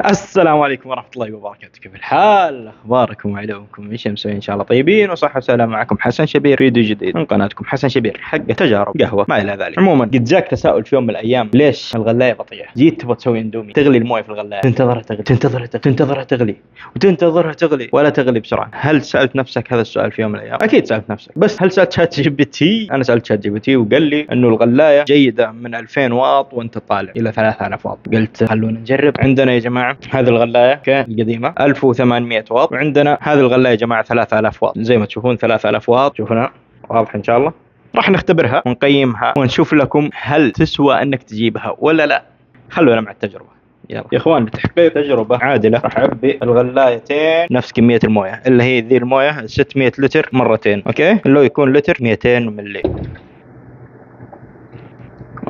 السلام عليكم ورحمة الله وبركاته. كيف الحال؟ أخباركم وعلومكم؟ إيش مسوين؟ إن شاء الله طيبين وصحة وسلامة. معكم حسن شبير، فيديو جديد من قناتكم حسن شبير، حق تجارب قهوة ما إلى ذلك. عموما قد جاك تساؤل في يوم من الأيام: ليش الغلاية بطيئة؟ جيت تبغى تسوي اندومي، تغلي المويه في الغلاية، تنتظرها تغلي، تنتظرها تغلي، وتنتظرها تغلي ولا تغلي بسرعة. هل سألت نفسك هذا السؤال في يوم من الأيام؟ أكيد سألت نفسك، بس هل سألت شات جي بي تي؟ أنا سألت شات جي بي تي وقال لي إنه الغلاية جيدة من 2000 واط وأنت طالع إلى 3000 واط. قلت خلونا نجرب. عندنا يا جماعة هذه الغلاية القديمة 1800 واط، وعندنا هذه الغلاية يا جماعة 3000 واط. زي ما تشوفون 3000 واط، شوفنا واضح إن شاء الله. راح نختبرها ونقيمها ونشوف لكم هل تسوى انك تجيبها ولا لا. خلونا مع التجربة. يلا يا اخوان، لتحقيق تجربة عادلة راح اعبي الغلايتين نفس كمية الموية، اللي هي ذي الموية 600 لتر مرتين، اوكي، اللي هو يكون لتر 200 ملي.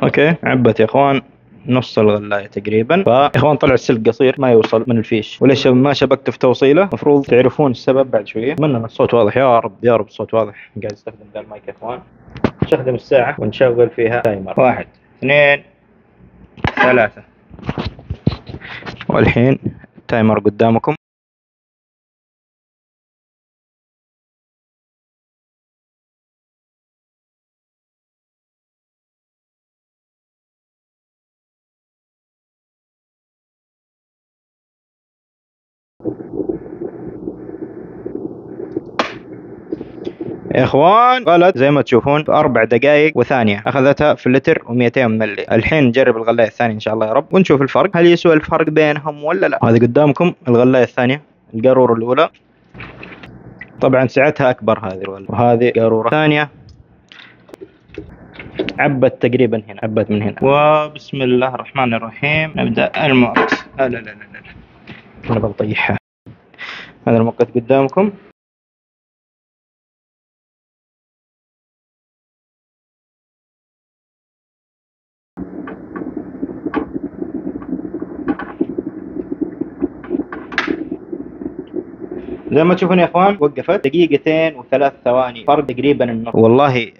اوكي، عبت يا اخوان نص الغلاية تقريبا. فيا اخوان طلع السلك قصير ما يوصل من الفيش، وليش ما شبكت في توصيله؟ المفروض تعرفون السبب بعد شوية. اتمنى ان الصوت واضح، يا رب يا رب الصوت واضح. قاعد استخدم ذا المايك يا اخوان. نستخدم الساعة ونشغل فيها تايمر: 1 2 3. والحين التايمر قدامكم. يا اخوان غلط، زي ما تشوفون في 4 دقائق و2 اخذتها في اللتر و200 ملي. الحين نجرب الغلاية الثانية ان شاء الله يا رب، ونشوف الفرق، هل يسوى الفرق بينهم ولا لا. هذه قدامكم الغلاية الثانية، القارورة الاولى طبعا سعتها اكبر هذه الأولى، وهذه قارورة ثانية عبت تقريبا هنا، عبت من هنا. وبسم الله الرحمن الرحيم نبدأ المؤقت. لا لا لا لا لا، انا بطيحها. هذا المؤقت قدامكم. زي ما تشوفون يا اخوان وقفت 2 دقيقتين و3 ثواني، فرق تقريبا النص. والله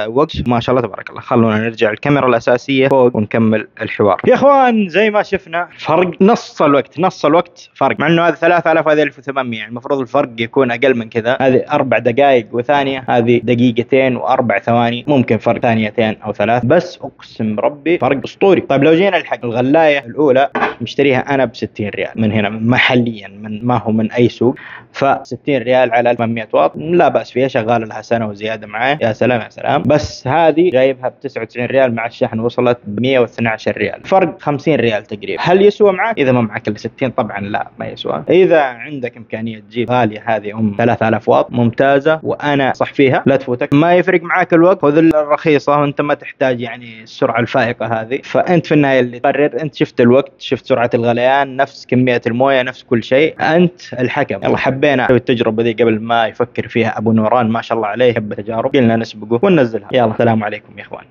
وقت ما شاء الله تبارك الله. خلونا نرجع الكاميرا الاساسيه فوق ونكمل الحوار. يا اخوان زي ما شفنا فرق نص الوقت، نص الوقت فرق، مع انه هذا 3000 هذه 1800. يعني المفروض الفرق يكون اقل من كذا. هذه 4 دقائق و2، هذه 2 دقيقتين و4 ثواني، ممكن فرق ثانيتين او 3، بس اقسم بربي فرق اسطوري. طيب لو جينا الحق الغلايه الاولى مشتريها انا ب 60 ريال من هنا محليا، من ما هو من اي سوق. ف 60 ريال على 800 واط لا باس فيها، شغاله لها سنه وزياده معاه، يا سلام يا سلام. بس هذه جايبها ب 99 ريال، مع الشحن وصلت ب 112 ريال، فرق 50 ريال تقريبا. هل يسوى معك؟ اذا ما معك الا 60 طبعا لا ما يسوى. اذا عندك امكانيه تجيب غاليه هذه 3000 واط ممتازه وانا صح فيها، لا تفوتك. ما يفرق معك الوقت، خذ الرخيصه وانت ما تحتاج يعني السرعه الفائقه هذه. فانت في النهايه اللي تقرر، انت شفت الوقت، شفت سرعه الغليان، نفس كميه المويه، نفس كل شيء، انت الحكم. يلا حبينا نسوي التجربه دي قبل ما يفكر فيها ابو نوران ما شاء الله عليه، يحب التجارب، قلنا نسبقه وننزلها. يلا السلام عليكم يا اخوان.